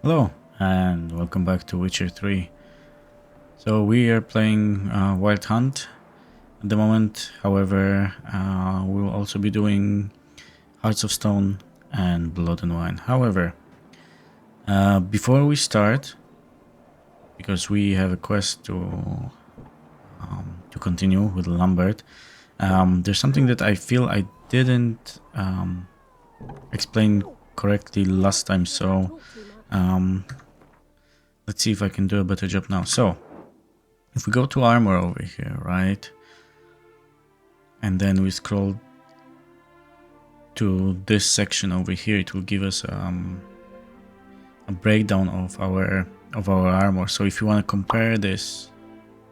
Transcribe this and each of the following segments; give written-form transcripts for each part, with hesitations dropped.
Hello and welcome back to Witcher 3. So we are playing Wild Hunt at the moment. However, we'll also be doing Hearts of Stone and Blood and Wine. However, before we start, because we have a quest to continue with Lambert, there's something that I feel I didn't explain correctly last time. So let's see if I can do a better job now. So if we go to armor over here, right, and then we scroll to this section over here, it will give us a breakdown of our armor. So if you want to compare this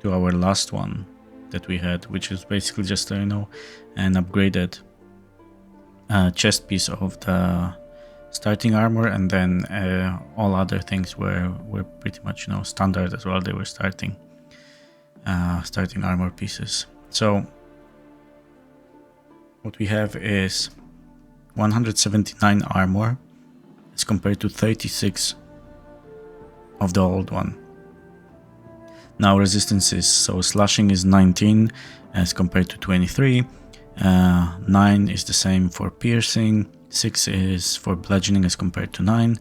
to our last one that we had, which is basically just an upgraded chest piece of the starting armor, and then all other things were pretty much standard as well. They were starting armor pieces. So what we have is 179 armor as compared to 36 of the old one. Now resistance is, so slashing is 19 as compared to 23, 9 is the same for piercing, 6 is for bludgeoning as compared to 9,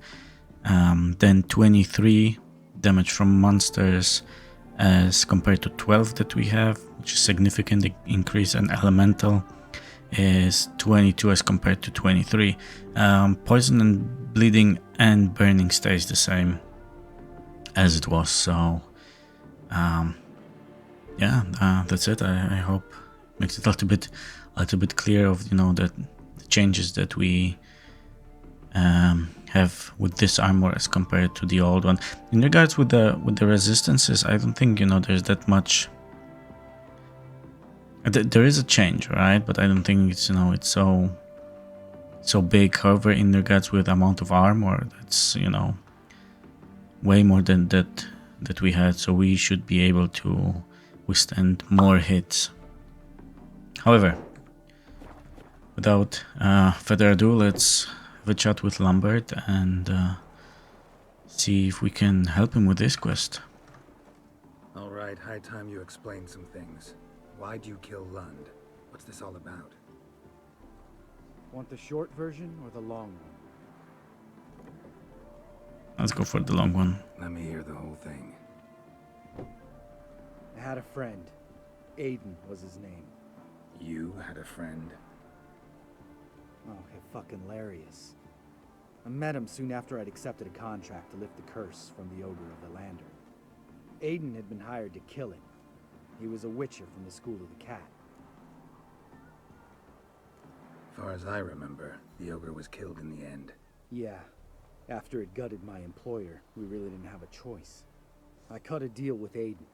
then 23 damage from monsters as compared to 12 that we have, which is significant increase, and elemental is 22 as compared to 23. Poison and bleeding and burning stays the same as it was. So that's it. I hope it makes it a little bit clear of the changes that we have with this armor as compared to the old one. In regards with the resistances, I don't think there's that much. There is a change, right? But I don't think it's it's so big. However, in regards with amount of armor, that's way more than that we had, so we should be able to withstand more hits. However, without further ado, let's have a chat with Lambert and see if we can help him with this quest. All right, high time you explain some things. Why'd you kill Lund? What's this all about? Want the short version or the long one? Let's go for the long one. Let me hear the whole thing. I had a friend. Aiden was his name. You had a friend? Oh, fucking hilarious. I met him soon after I'd accepted a contract to lift the curse from the ogre of the Lambert. Aiden had been hired to kill him. He was a witcher from the School of the Cat. Far as I remember, the ogre was killed in the end. Yeah. After it gutted my employer, we really didn't have a choice. I cut a deal with Aiden.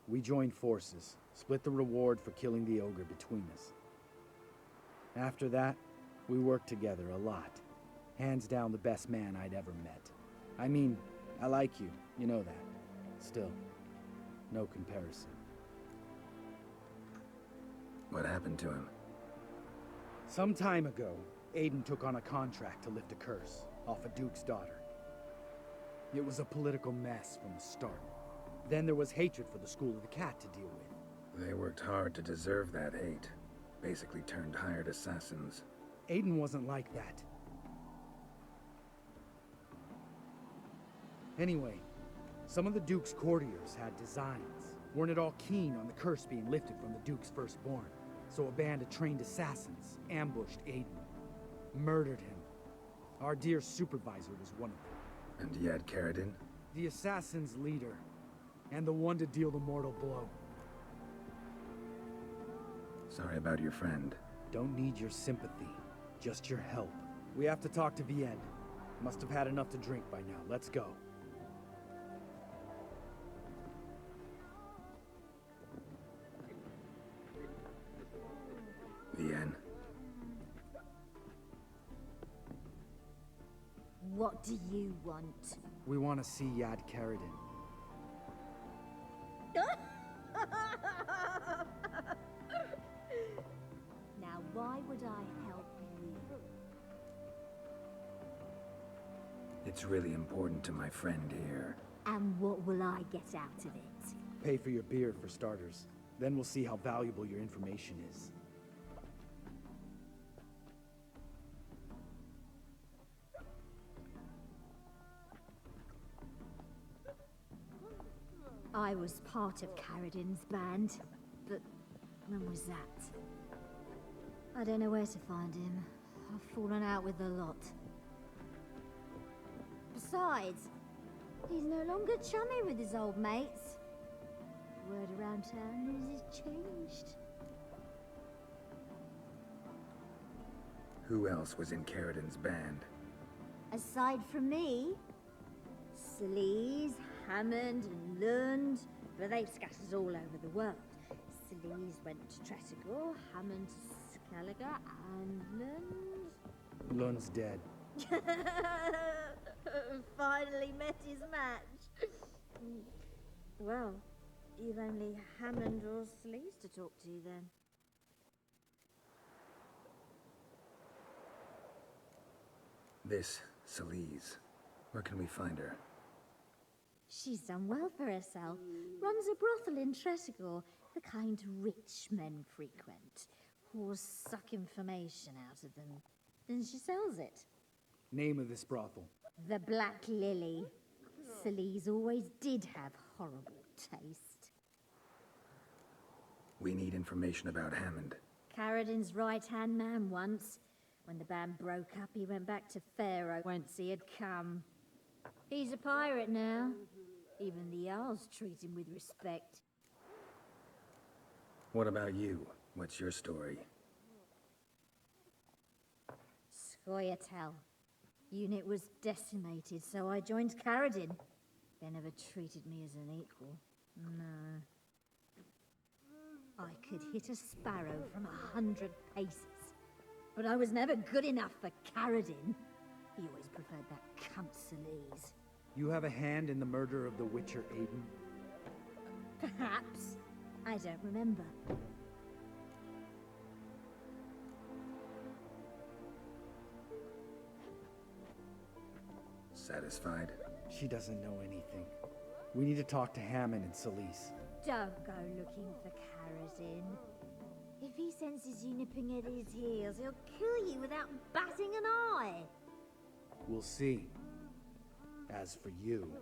We joined forces, split the reward for killing the ogre between us. After that, we worked together a lot. Hands down the best man I'd ever met. I mean, I like you, you know that. Still, no comparison. What happened to him? Some time ago, Aiden took on a contract to lift a curse off a duke's daughter. It was a political mess from the start. Then there was hatred for the School of the Cat to deal with. They worked hard to deserve that hate. Basically turned hired assassins. Aiden wasn't like that. Anyway, some of the Duke's courtiers had designs. Weren't at all keen on the curse being lifted from the Duke's firstborn. So a band of trained assassins ambushed Aiden. Murdered him. Our dear supervisor was one of them. And you had Carradine? The assassin's leader. And the one to deal the mortal blow. Sorry about your friend. Don't need your sympathy. Just your help. We have to talk to Vienne. Must have had enough to drink by now. Let's go. Vienne. What do you want? We want to see Yad Carradine. Now, why would I help you? It's really important to my friend here. And what will I get out of it? Pay for your beer, for starters. Then we'll see how valuable your information is. I was part of Carradin's band, but when was that? I don't know where to find him. I've fallen out with the lot. Besides, he's no longer chummy with his old mates. Word around town is he's changed. Who else was in Carradin's band? Aside from me, Sleaze, Hammond and Lund, but they've scattered all over the world. Sleaze went to Tretigor, Hammond to Skellige, and Lund... Lund's dead. Finally met his match. Well, you've only Hammond or Sleaze to talk to then. This Sleaze. Where can we find her? She's done well for herself. Runs a brothel in Tretigor, the kind rich men frequent. Whores suck information out of them. Then she sells it. Name of this brothel. The Black Lily. Sleaze always did have horrible taste. We need information about Hammond. Carradin's right-hand man once. When the band broke up, he went back to Pharaoh once he had come. He's a pirate now. Even the Jarls treat him with respect. What about you? What's your story? Scoia'tael. Unit was decimated, so I joined Carradin. They never treated me as an equal. No. I could hit a sparrow from 100 paces. But I was never good enough for Carradin. He always preferred that cunt Sleaze. You have a hand in the murder of the Witcher Aiden? Perhaps. I don't remember. Satisfied? She doesn't know anything. We need to talk to Hammond and Sleaze. Don't go looking for Carradin. If he senses you nipping at his heels, he'll kill you without batting an eye. We'll see. As for you...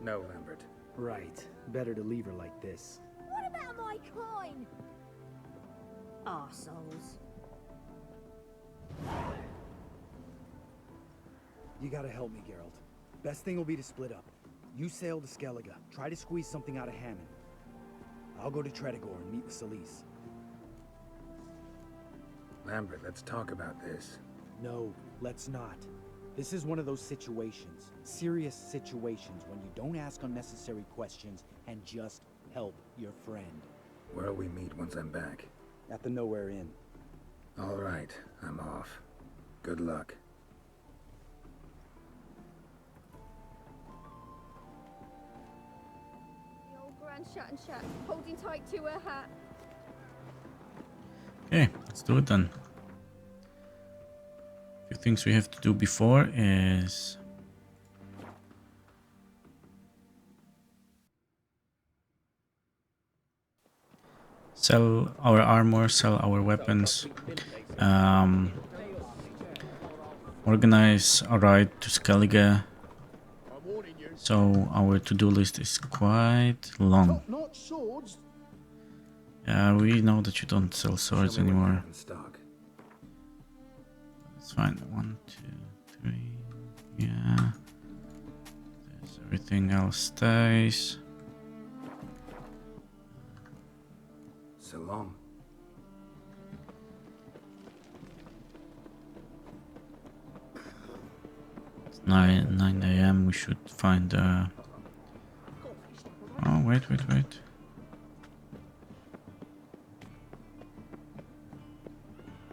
No, Lambert. Right. Better to leave her like this. What about my coin? Arseholes. You gotta help me, Geralt. Best thing will be to split up. You sail to Skellige. Try to squeeze something out of Hammond. I'll go to Tretigor and meet with Sleaze. Lambert, let's talk about this. No, let's not. This is one of those situations. Serious situations when you don't ask unnecessary questions and just help your friend. Where'll we meet once I'm back? At the Nowhere Inn. All right, I'm off. Good luck. The old grand chat and chat, holding tight to her hat. Okay, let's do it then. A few things we have to do before is sell our armor, sell our weapons, organize a ride to Skellige. So our to-do list is quite long. Not swords. Yeah, we know that you don't sell swords Show me what you anymore. have in stock. That's fine. 1, 2, 3. Yeah. There's everything else stays. So long. It's 9 a.m. We should find. Oh, wait.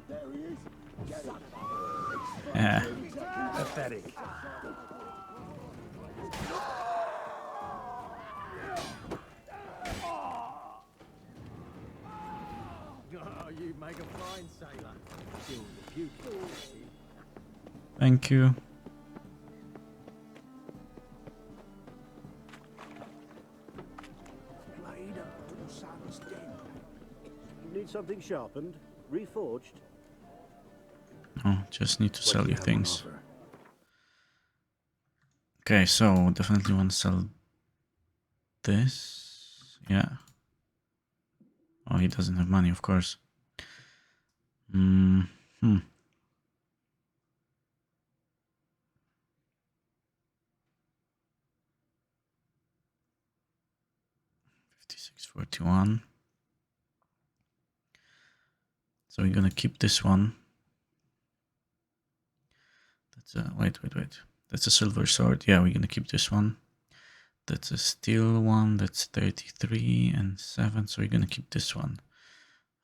There he is. Get him. Yeah. Pathetic. Oh, you make a fine sailor. Still the puke. Thank you. Blade up to the sun's den. Need something sharpened? Reforged? Oh, just need to What sell do you have on things. offer? Okay, so definitely want to sell this. Yeah. Oh, he doesn't have money, of course. Hmm. 5641. So we're gonna keep this one. That's a wait. That's a silver sword. Yeah, we're gonna keep this one. That's a steel one. That's 33 and 7. So we're gonna keep this one.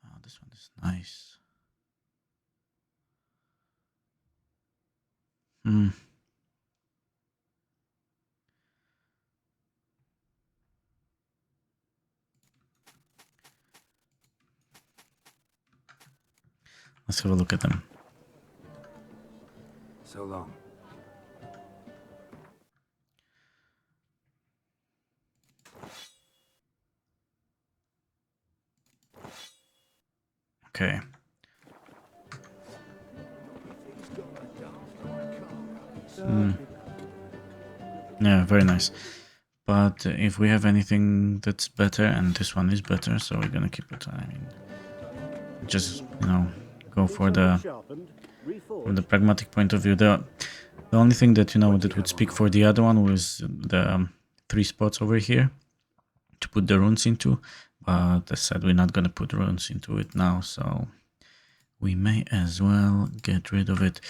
Oh, this one is nice. Hmm. Let's have a look at them. So long. Okay. Yeah, very nice. But if we have anything that's better, and this one is better, so we're gonna keep it. I mean, just go for the Sharpened? from the Reforged? pragmatic point of view. The only thing that that would speak for the other one was the 3 spots over here to put the runes into. But as I said, we're not gonna put runes into it now, so we may as well get rid of it.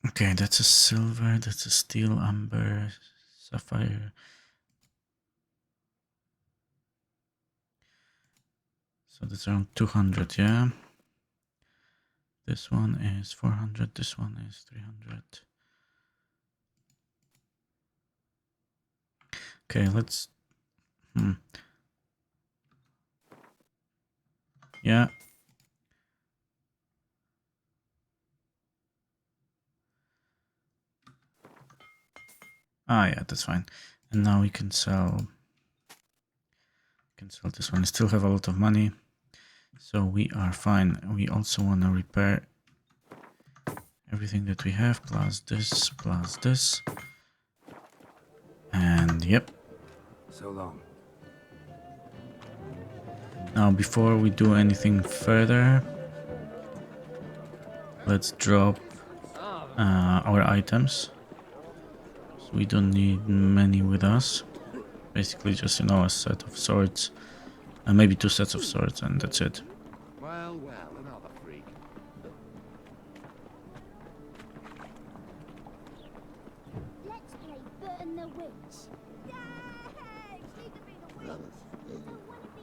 Okay, that's a silver, that's a steel, amber, sapphire. So that's around 200, yeah? This one is 400, this one is 300. Okay, let's... Yeah. Ah, yeah, that's fine. And now we can sell this one. I still have a lot of money, so we are fine. We also want to repair everything that we have, plus this. And yep. So long. Now, before we do anything further, let's drop our items. So we don't need many with us. Basically just, a set of swords. And maybe 2 sets of swords, and that's it. Well, another freak. Let's play Burn the Witch. Yay! She could be the witch.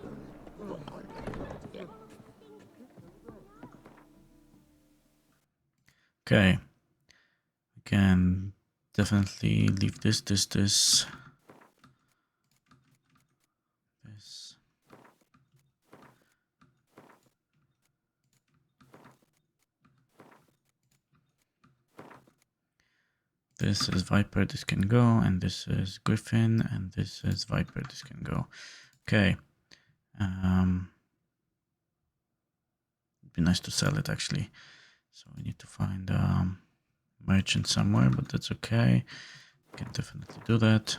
Okay. We can definitely leave this. This. This is Viper, this can go, and this is Griffin, and this is Viper, this can go. Okay. It'd be nice to sell it actually. So we need to find merchant somewhere, but that's okay. We can definitely do that.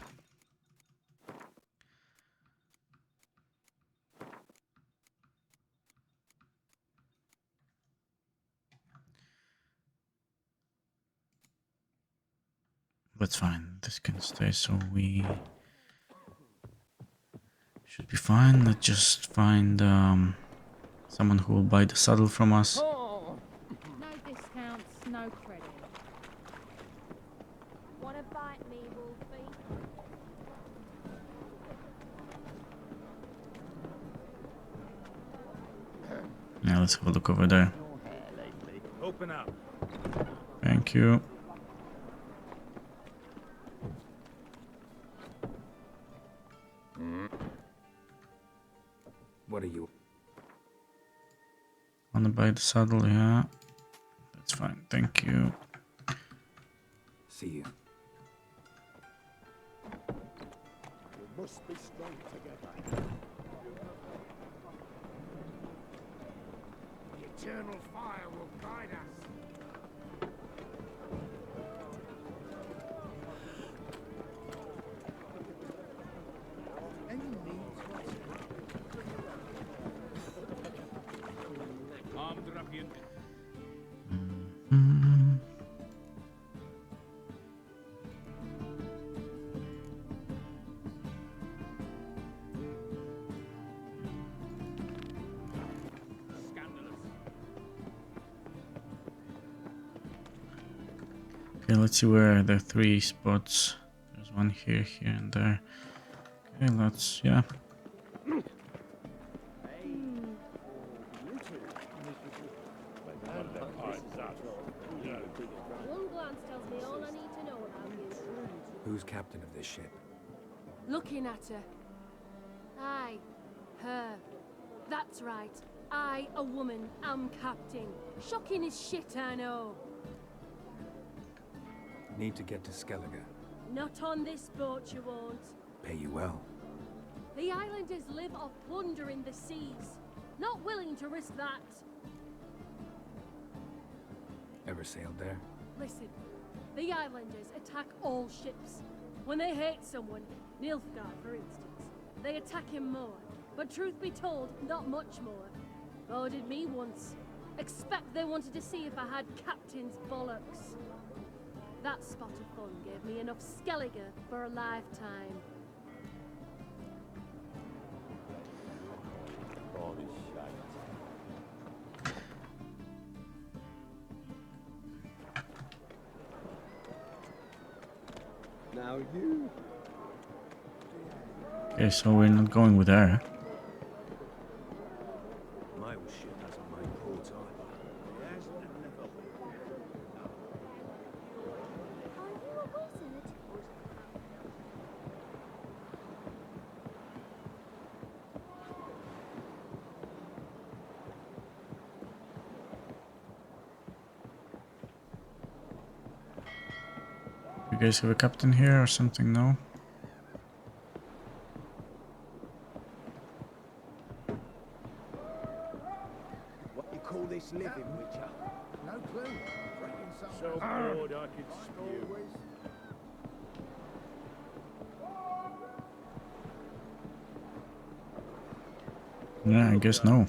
That's fine. This can stay, so we should be fine. Let's just find someone who will buy the saddle from us. No discounts, no credit. Wanna bite me, Wolfie? Yeah, let's have a look over there. Open up. Thank you. What are you? Wanna buy the saddle? Yeah. That's fine, thank you. See you. We must be strong together. The eternal fire will guide us. Any needs? Armed ruffian. Mm. Okay, let's see where are the 3 spots. There's one here, here, and there. Okay, let's, yeah. One glance tells me all I need to know about you. Who's captain of this ship? Looking at her. Aye, her. That's right. I, a woman, am captain. Shocking as shit, I know. Need to get to Skellige. Not on this boat, you won't. Pay you well. The islanders live off plundering the seas. Not willing to risk that. Ever sailed there? Listen, the islanders attack all ships. When they hate someone, Nilfgaard for instance, they attack him more. But truth be told, not much more. Boarded me once. Expect they wanted to see if I had captain's bollocks. That spot of fun gave me enough Skellige for a lifetime. Now you. Okay, so we're not going with her. My old ship hasn't made port either. Yes, never. Are you a wizard? You guys have a captain here or something? No? What you call this living, Witcher? No clue. Drinking some. So bored I could spew. Always. Yeah, I guess no.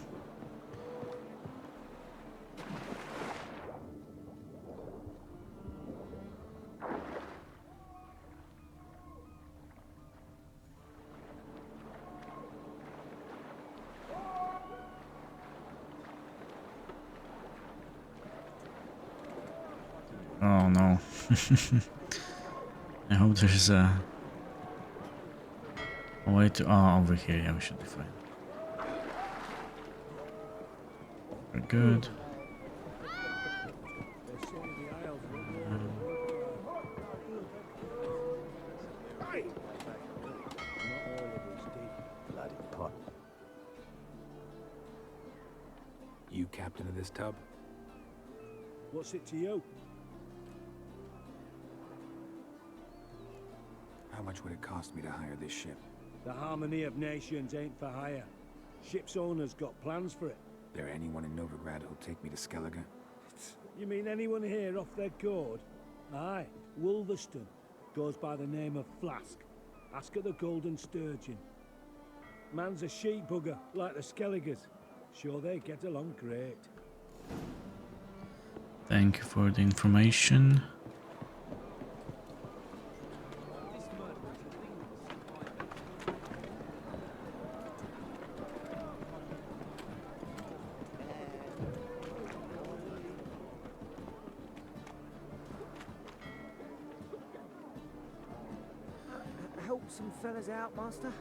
Oh no. I hope there's a way to... Oh, over here. Yeah, we should be fine. We're good. They're saying the Isles Hey! Not all of us did. Bloody pot. You captain of this tub? What's it to you? How much would it cost me to hire this ship? The harmony of nations ain't for hire. Ship's owners got plans for it. There anyone in Novigrad who'll take me to Skellige? You mean anyone here off their gourd? Aye, Wolverston. Goes by the name of Flask. Ask at the Golden Sturgeon. Man's a sheep bugger, like the Skelligers. Sure they get along great. Thank you for the information. Help some fellas out, Master.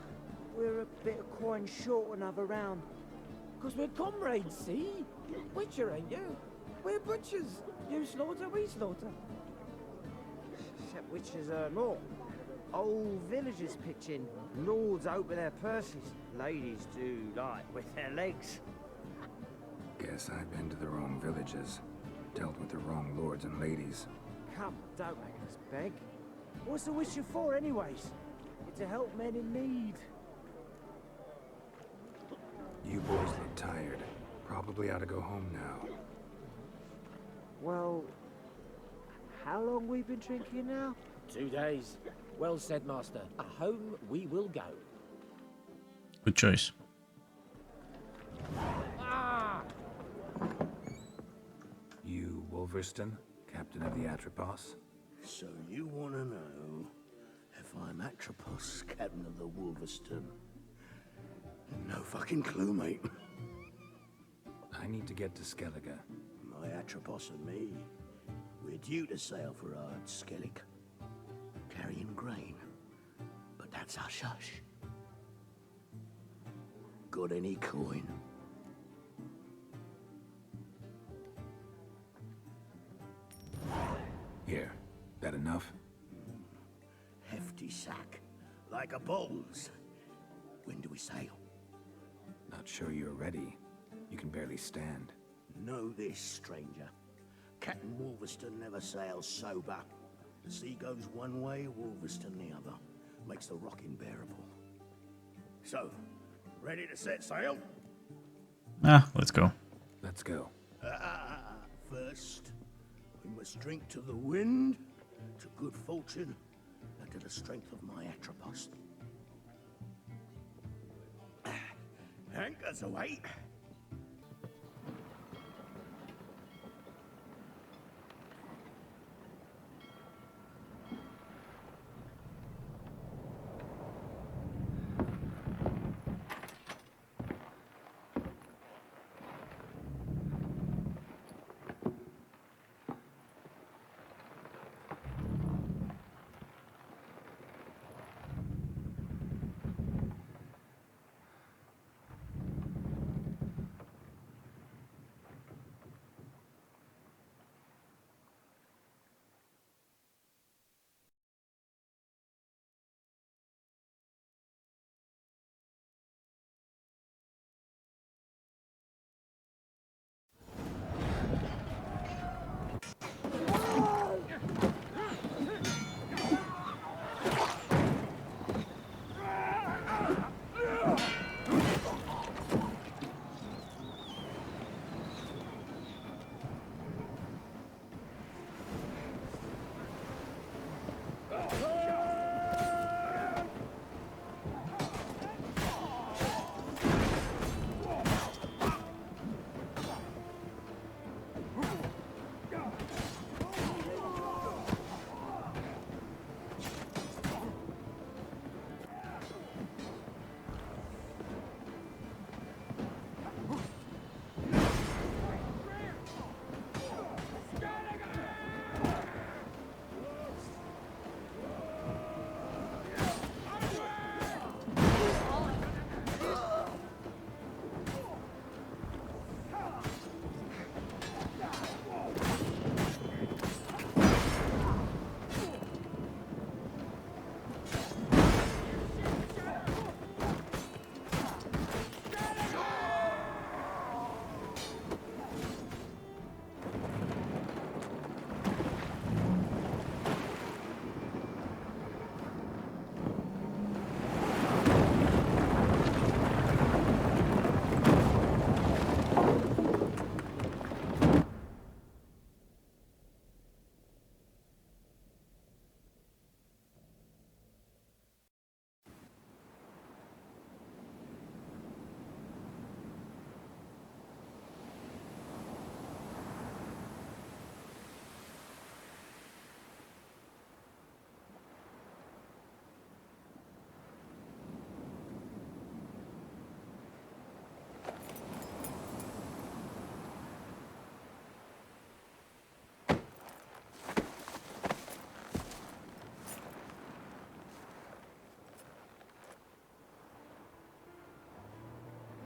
We're a bit of coin short another round. 'Cause we're comrades, see? Witcher, ain't you? We're butchers. You slaughter, we slaughter. Except witches earn more. Old villagers pitch in. Lords open their purses. Ladies do like with their legs. Guess Guess I've been to the wrong villages, dealt with the wrong lords and ladies. Come, don't make us beg. What's the wish you for, anyways? It's to help men in need. You boys look tired. Probably ought to go home now. Well, how long we been drinking now? 2 days. Well said, Master. Home we will go. Good choice. Ah! You, Wolverston, captain of the Atropos? So you want to know if I'm Atropos, captain of the Wolverston? No fucking clue, mate. I need to get to Skellige. My Atropos and me, we're due to sail for Ard Skellig, carrying grain. But that's hush-hush. Got any coin? Here, that enough? Hefty sack, like a bull's. When do we sail? Not sure you're ready. You can barely stand. Know this, stranger. Captain Wolverston never sails sober. The sea goes one way, Wolverston the other. Makes the rocking bearable. So, ready to set sail? Let's go. Let's go. First, we must drink to the wind, to good fortune, and to the strength of my Atropos. Anchors away.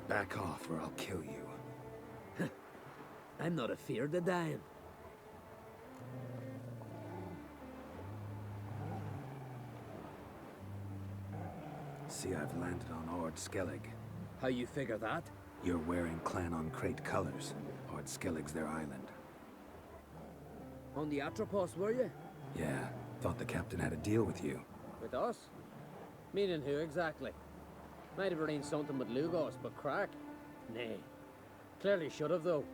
Back off or I'll kill you. I'm not afeard of dying. See, I've landed on Ord Skellig. How you figure that? You're wearing Clan on Crate colors. Ord Skellig's their island. On the Atropos, were you? Yeah, thought the captain had a deal with you. With us? Meaning who exactly? Might have arranged something with Lugos, but crack? Nay. Clearly should have, though.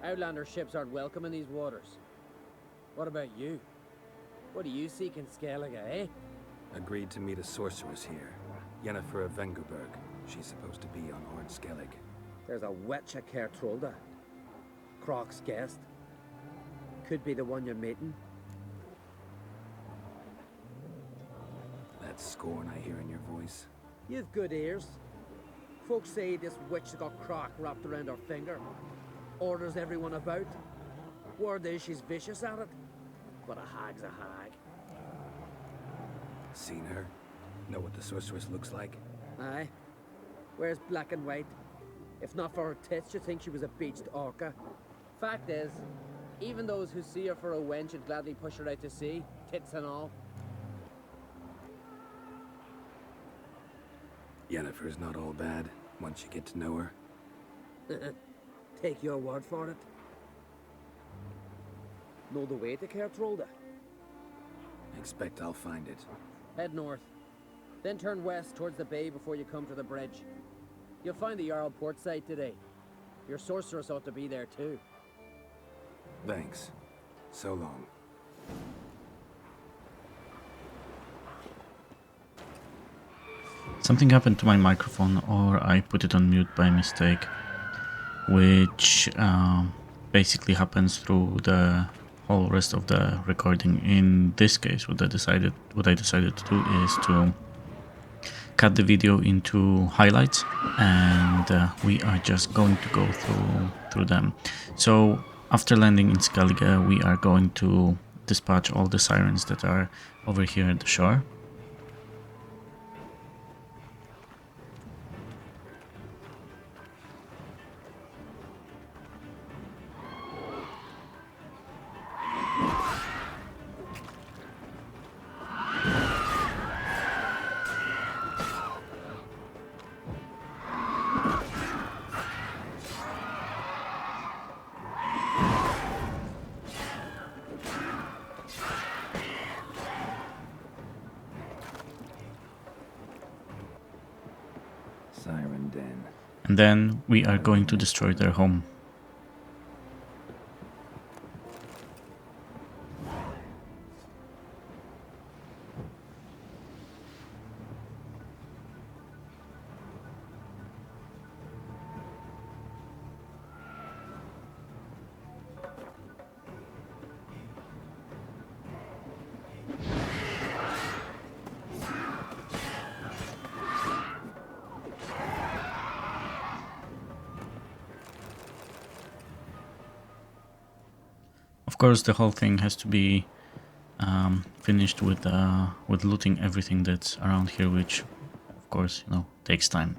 Outlander ships aren't welcome in these waters. What about you? What do you seek in Skellige, eh? Agreed to meet a sorceress here. Yennefer of Vengerberg. She's supposed to be on Ord Skellig. There's a witch at Kertrolda. Croc's guest. Could be the one you're meeting. That scorn I hear in your voice. You've good ears. Folks say this witch has got Croc wrapped around her finger. Orders everyone about. Word is she's vicious at it. But a hag's a hag. Seen her? Know what the sorceress looks like? Aye. Wears black and white. If not for her tits, you'd think she was a beached orca. Fact is, even those who see her for a wench would gladly push her out to sea, tits and all. Yennefer's not all bad, once you get to know her. Take your word for it. Know the way to Kertrolda? Expect I'll find it. Head north. Then turn west towards the bay before you come to the bridge. You'll find the Jarl port site today. Your sorceress ought to be there too. Thanks. So long. Something happened to my microphone, or I put it on mute by mistake, which basically happens through the whole rest of the recording. In this case, what I decided to do is to cut the video into highlights, and we are just going to go through them. So after landing in Skellige, we are going to dispatch all the sirens that are over here at the shore. Siren Den. And then we are going to destroy their home. Of course, the whole thing has to be finished with looting everything that's around here, which, of course, takes time.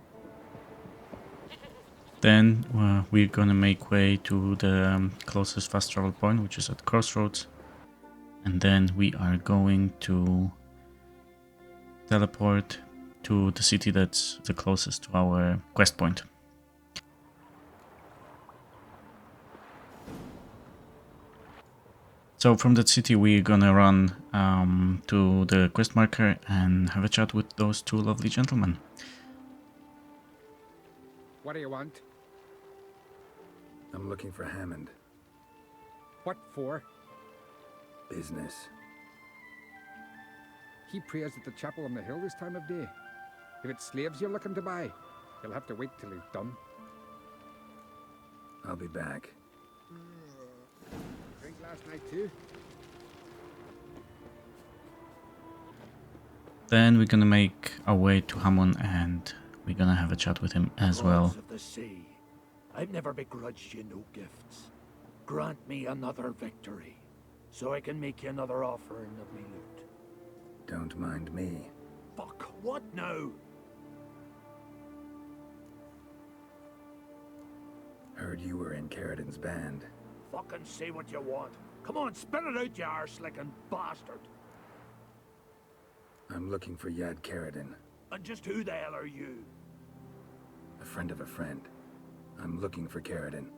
Then we're gonna make way to the closest fast travel point, which is at Crossroads, and then we are going to teleport to the city that's the closest to our quest point. So from that city we're gonna run to the quest marker and have a chat with those two lovely gentlemen. What do you want? I'm looking for Hammond. What for? Business. He prays at the chapel on the hill this time of day. If it's slaves you're looking to buy, you'll have to wait till he's done. I'll be back. Drink last night too? Then we're gonna make our way to Hammond and we're gonna have a chat with him as well. Gods of the sea, I've never begrudged you no gifts. Grant me another victory, so I can make you another offering of me loot. Don't mind me. Fuck, what now? Heard you were in Carradin's band. Fucking say what you want. Come on, spit it out, you arse-licking bastard. I'm looking for Yad Carradin. And just who the hell are you? A friend of a friend. I'm looking for Carradine.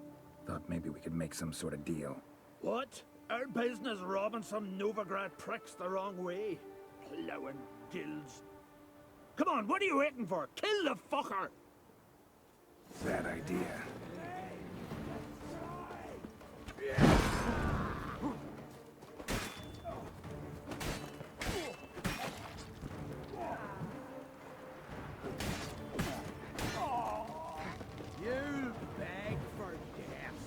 Thought maybe we could make some sort of deal. What? Our business robbing some Novigrad pricks the wrong way? Plowing guilds. Come on, what are you waiting for? Kill the fucker! Bad idea. You beg for death.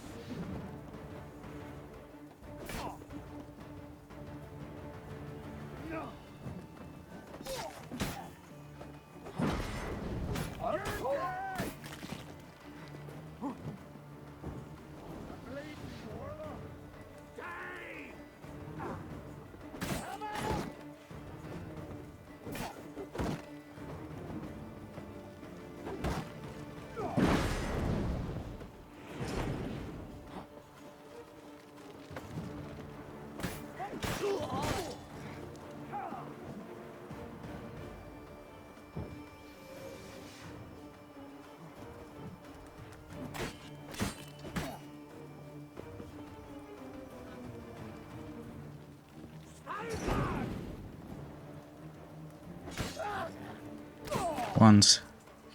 Once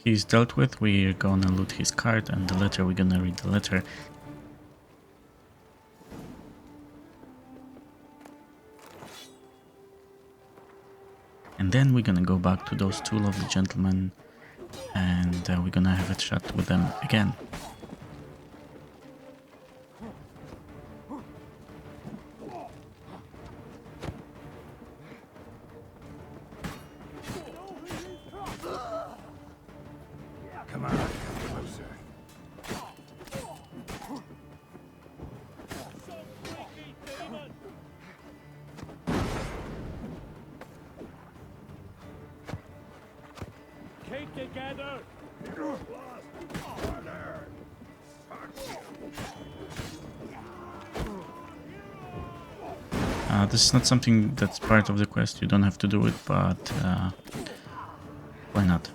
he's dealt with, we're gonna loot his cart, and the letter, we're gonna read the letter. And then we're gonna go back to those two lovely gentlemen, and we're gonna have a chat with them again. Come on, come closer. Keep together! This is not something that's part of the quest, you don't have to do it, but why not?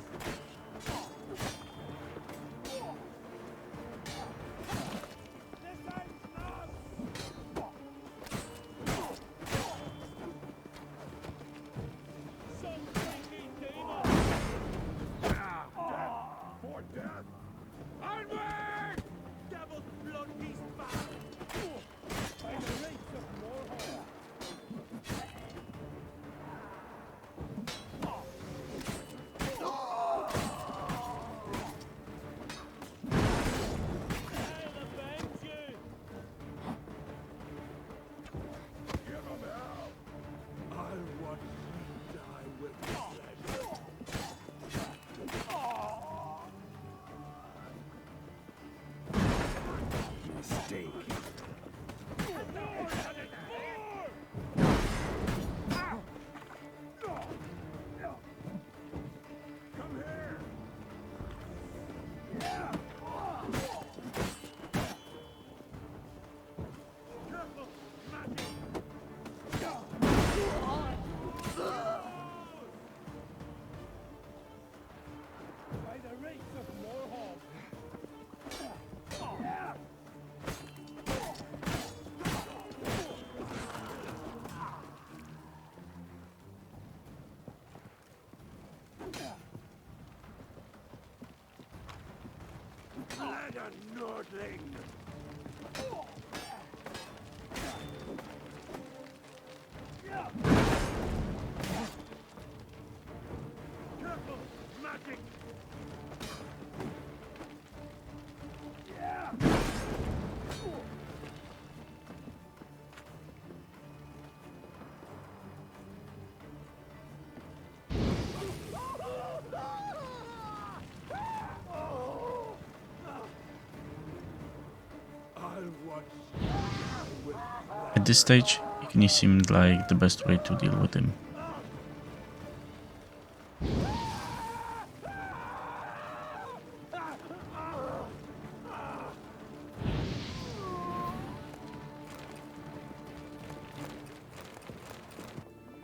At this stage, Igni seemed like the best way to deal with him.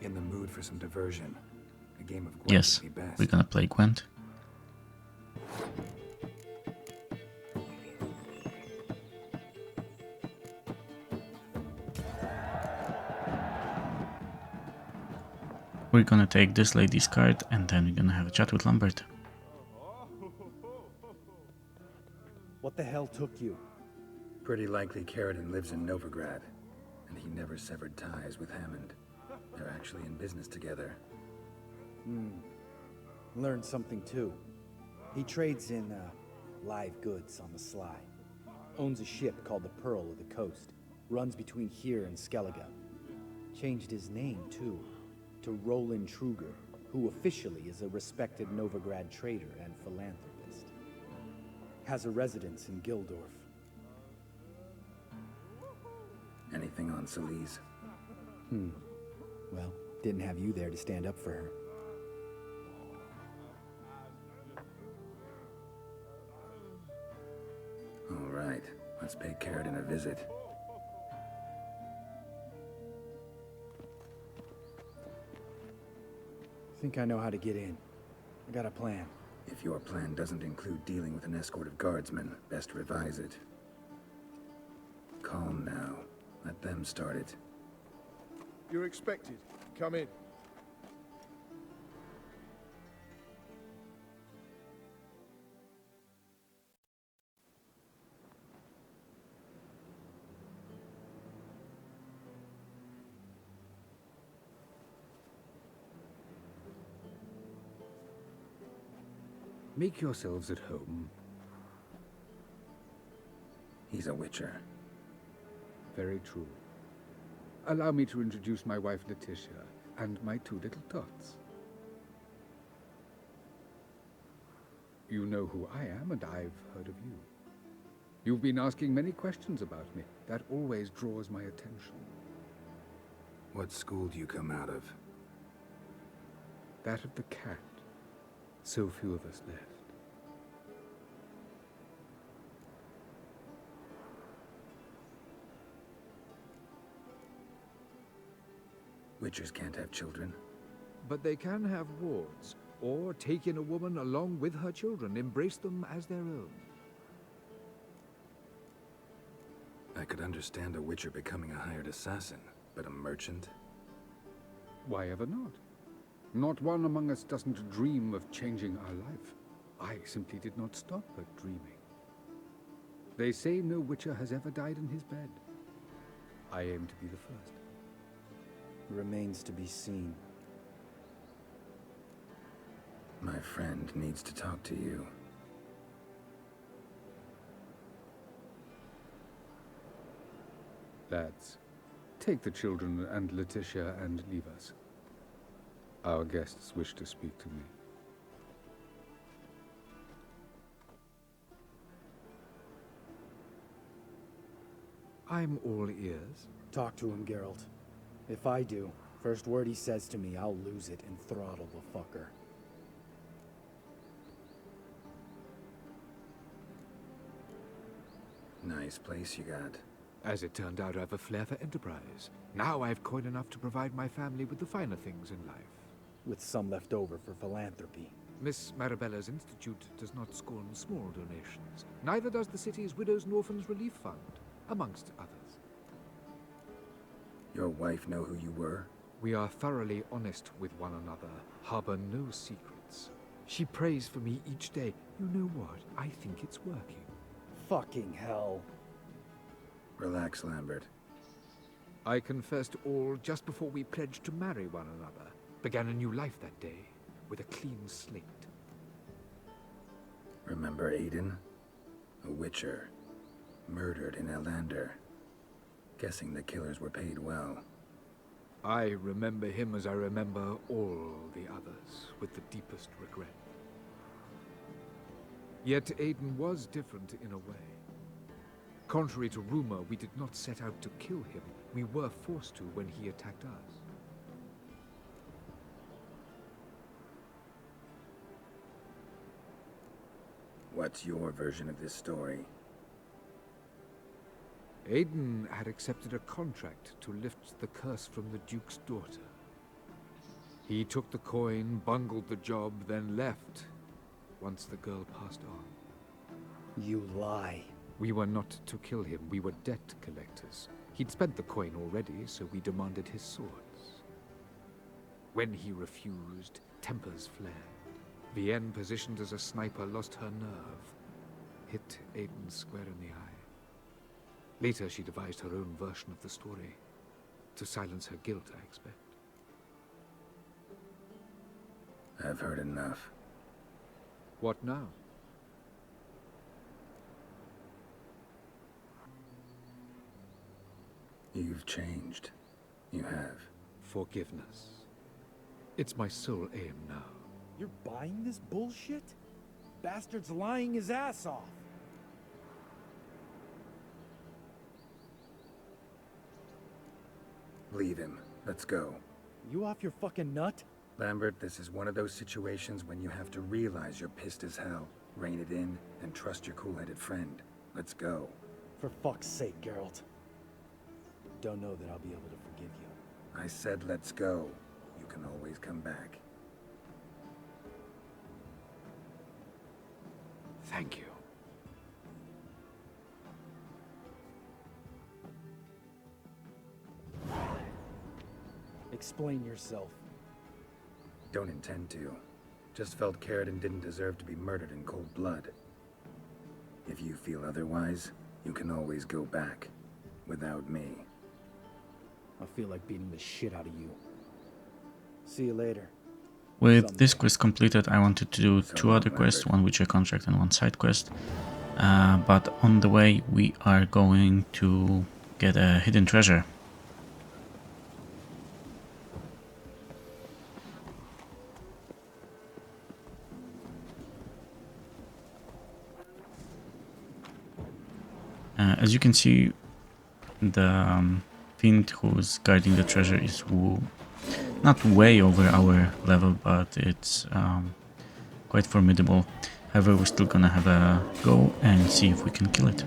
In the mood for some diversion. A game of Gwent Yes, would be best. we're gonna play Gwent. We're gonna take this lady's card and then we're gonna have a chat with Lambert. What the hell took you? Pretty likely Carradine lives in Novigrad, and he never severed ties with Hammond. They're actually in business together. Learned something too. He trades in live goods on the sly. Owns a ship called the Pearl of the Coast. Runs between here and Skellige. Changed his name too, to Roland Truger, who officially is a respected Novigrad trader and philanthropist. Has a residence in Gildorf. Anything on Celise? Well, didn't have you there to stand up for her. All right, let's pay Carradine a visit. Think I know how to get in. I got a plan. If your plan doesn't include dealing with an escort of guardsmen, best revise it. Calm now. Let them start it. You're expected. Come in. Make yourselves at home. He's a witcher. Very true. Allow me to introduce my wife Letitia and my two little tots. You know who I am, and I've heard of you. You've been asking many questions about me. That always draws my attention. What school do you come out of? That of the cat. So few of us left. Witchers can't have children. But they can have wards, or take in a woman along with her children, embrace them as their own. I could understand a witcher becoming a hired assassin, but a merchant? Why ever not? Not one among us doesn't dream of changing our life. I simply did not stop at dreaming. They say no witcher has ever died in his bed. I aim to be the first. Remains to be seen. My friend needs to talk to you. Lads, take the children and Letitia and leave us. Our guests wish to speak to me. I'm all ears. Talk to him, Geralt. If I do, first word he says to me, I'll lose it and throttle the fucker. Nice place you got. As it turned out, I have a flair for enterprise. Now I've coin enough to provide my family with the finer things in life. With some left over for philanthropy. Miss Marabella's institute does not scorn small donations. Neither does the city's Widows and Orphans Relief Fund, amongst others. Your wife know who you were? We are thoroughly honest with one another, harbor no secrets. She prays for me each day. You know what? I think it's working. Fucking hell. Relax, Lambert. I confessed all just before we pledged to marry one another. Began a new life that day, with a clean slate. Remember Aiden? A witcher. Murdered in Elander. Guessing the killers were paid well. I remember him as I remember all the others, with the deepest regret. Yet Aiden was different in a way. Contrary to rumor, we did not set out to kill him. We were forced to when he attacked us. What's your version of this story? Aiden had accepted a contract to lift the curse from the Duke's daughter. He took the coin, bungled the job, then left, once the girl passed on. You lie. We were not to kill him, we were debt collectors. He'd spent the coin already, so we demanded his swords. When he refused, tempers flared. Vienne, positioned as a sniper, lost her nerve. Hit Aiden square in the eye. Later, she devised her own version of the story. To silence her guilt, I expect. I've heard enough. What now? You've changed. You have. Forgiveness. It's my sole aim now. You're buying this bullshit? Bastard's lying his ass off. Leave him. Let's go. You off your fucking nut? Lambert, this is one of those situations when you have to realize you're pissed as hell, rein it in, and trust your cool-headed friend. Let's go. For fuck's sake, Geralt. Don't know that I'll be able to forgive you. I said let's go. You can always come back. Thank you. Explain yourself. Don't intend to. Just felt Carradine didn't deserve to be murdered in cold blood. If you feel otherwise, you can always go back. Without me. I feel like beating the shit out of you. See you later. With this quest completed, I wanted to do two other quests, one witcher contract and one side quest. But on the way, we are going to get a hidden treasure. As you can see, the fiend who's guarding the treasure is not way over our level, but it's quite formidable. However, we're still gonna have a go and see if we can kill it.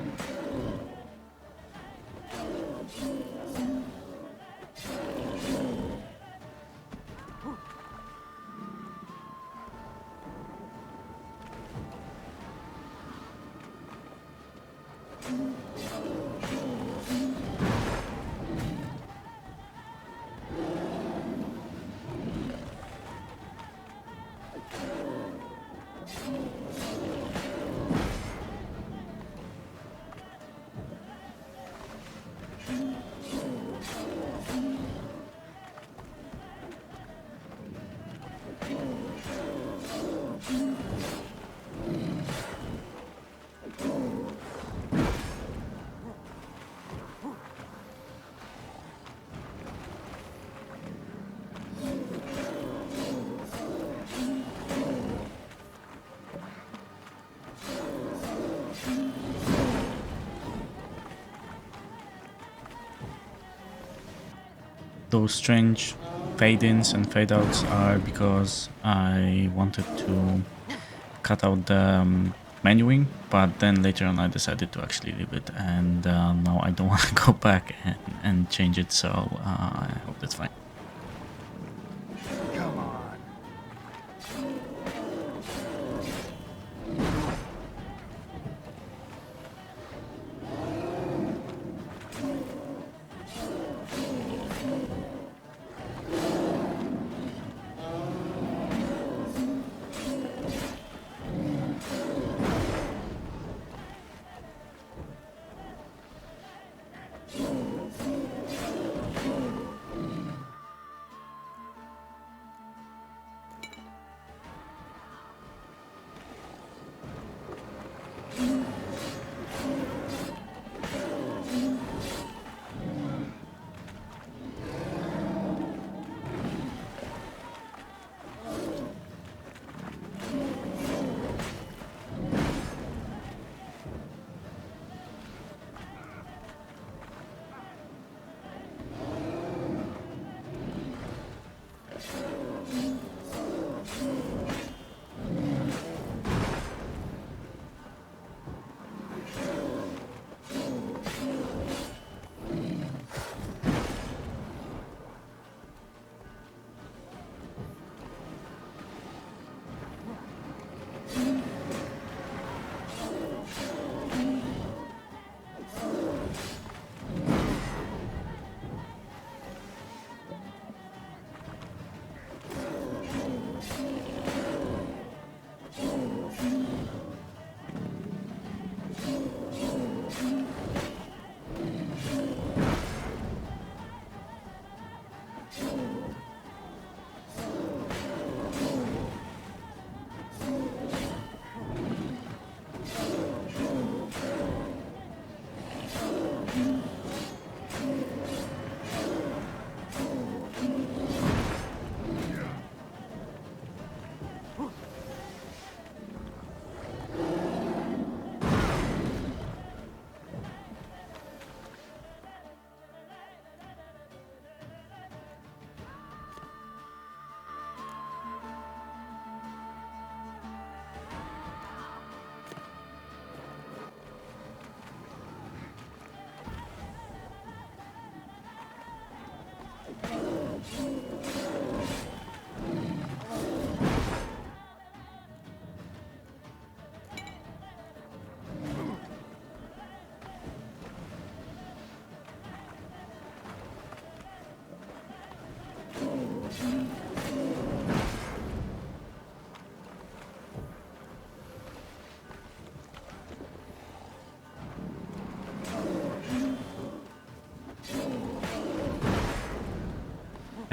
Those strange fade-ins and fade-outs are because I wanted to cut out the menuing, but then later on I decided to actually leave it, and now I don't want to go back and change it, so I hope that's fine. Come on.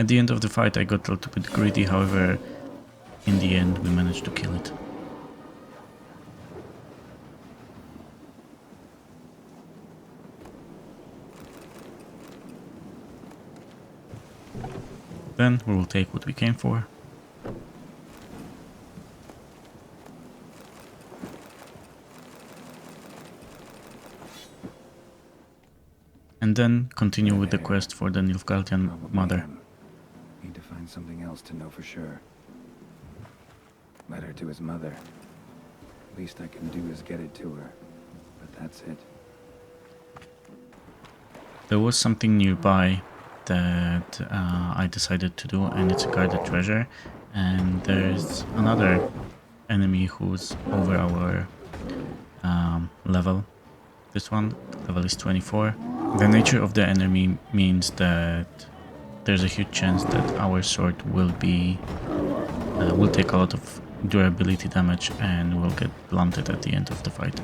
At the end of the fight I got a little bit greedy, however, in the end we managed to kill it. Then we will take what we came for. And then continue with the quest for the Nilfgaardian mother. Need to find something else to know for sure. Letter to his mother. Least I can do is get it to her. But that's it. There was something nearby that I decided to do, and it's a guarded treasure. And there's another enemy who's over our level. This one, level is 24. The nature of the enemy means that there's a huge chance that our sword will take a lot of durability damage and will get blunted at the end of the fight.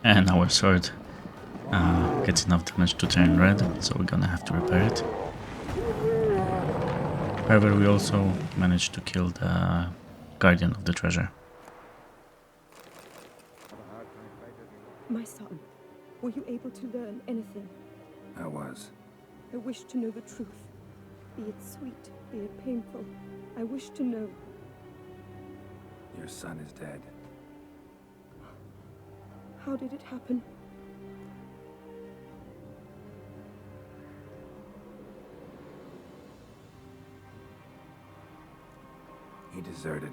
And our sword gets enough damage to turn red, so we're gonna have to repair it. However, we also managed to kill the guardian of the treasure. My son, were you able to learn anything? I was. I wish to know the truth. Be it sweet, be it painful. I wish to know. Your son is dead. How did it happen? He deserted,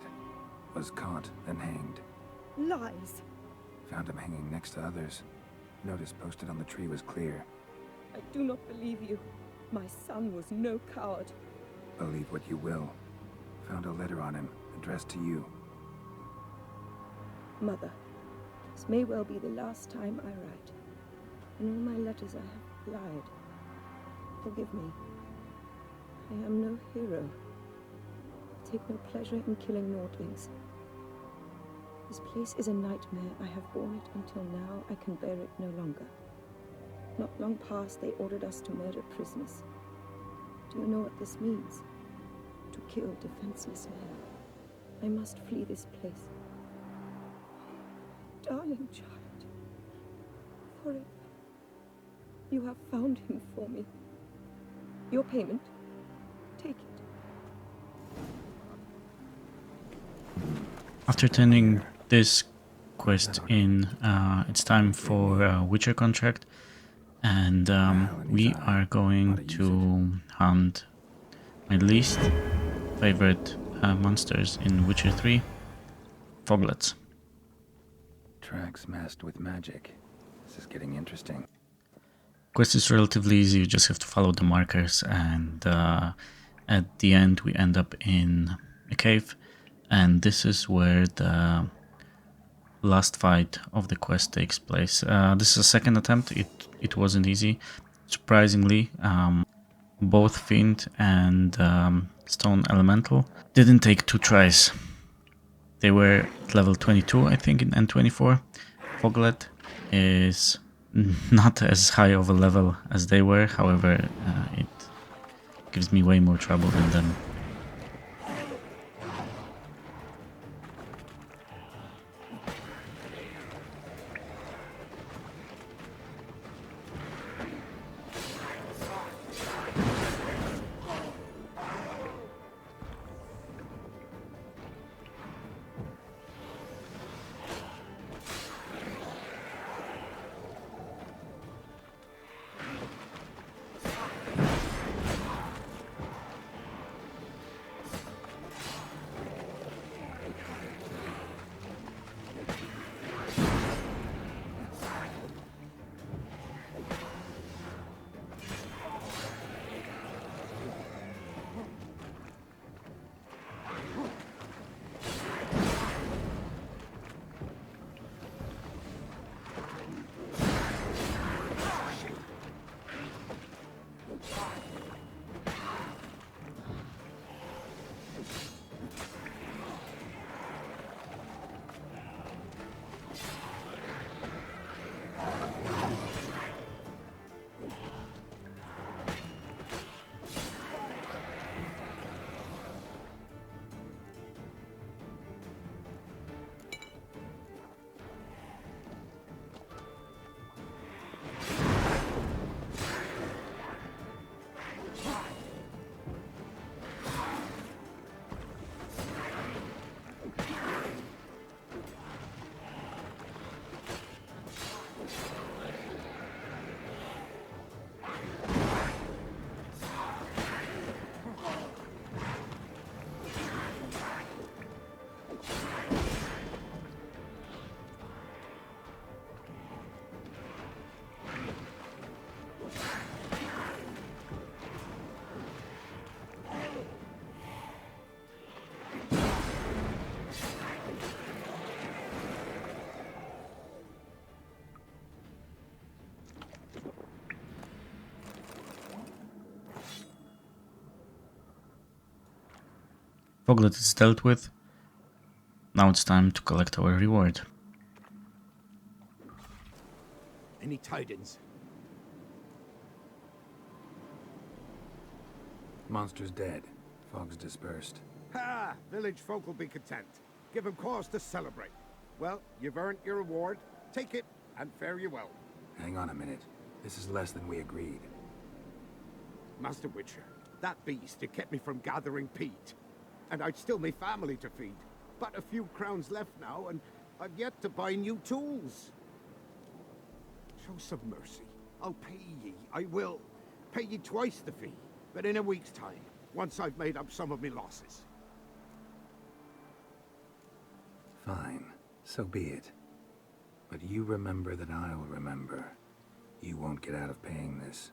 was caught, and hanged. Lies. Found him hanging next to others. Notice posted on the tree was clear. I do not believe you. My son was no coward. Believe what you will. Found a letter on him, addressed to you. Mother, this may well be the last time I write. In all my letters I have lied. Forgive me. I am no hero. I take no pleasure in killing Nordlings. This place is a nightmare. I have borne it until now. I can bear it no longer. Not long past, they ordered us to murder prisoners. Do you know what this means? To kill defenseless men. I must flee this place. Darling child, forever. You have found him for me. Your payment, take it. After turning this quest in, it's time for a Witcher contract, and we are going to hunt my least favorite monsters in Witcher 3, Foglets. Tracks masked with magic. This is getting interesting. Quest is relatively easy, you just have to follow the markers, and at the end we end up in a cave, and this is where the last fight of the quest takes place. This is a second attempt. It wasn't easy. Surprisingly, both Fiend and Stone Elemental didn't take 2 tries. They were at level 22, I think, and 24. Foglet is not as high of a level as they were, however, it gives me way more trouble than them. Foglet is dealt with. Now it's time to collect our reward. Any tidings? Monster's dead. Fog's dispersed. Ha! Village folk will be content. Give them cause to celebrate. Well, you've earned your reward. Take it, and fare you well. Hang on a minute. This is less than we agreed. Master Witcher, that beast, it kept me from gathering peat. And I'd still my family to feed. But a few crowns left now, and I've yet to buy new tools. Show some mercy. I'll pay ye. I will. Pay ye twice the fee. But in a week's time, once I've made up some of my losses. Fine. So be it. But you remember that I'll remember. You won't get out of paying this.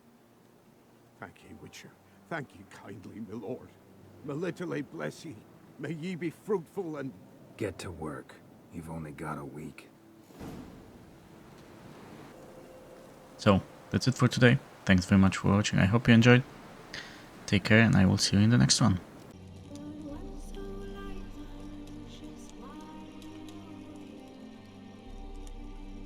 Thank ye, Witcher. Thank ye kindly, my lord. Melitele bless ye. May ye be fruitful and... Get to work. You've only got a week. So, that's it for today. Thanks very much for watching. I hope you enjoyed. Take care, and I will see you in the next one.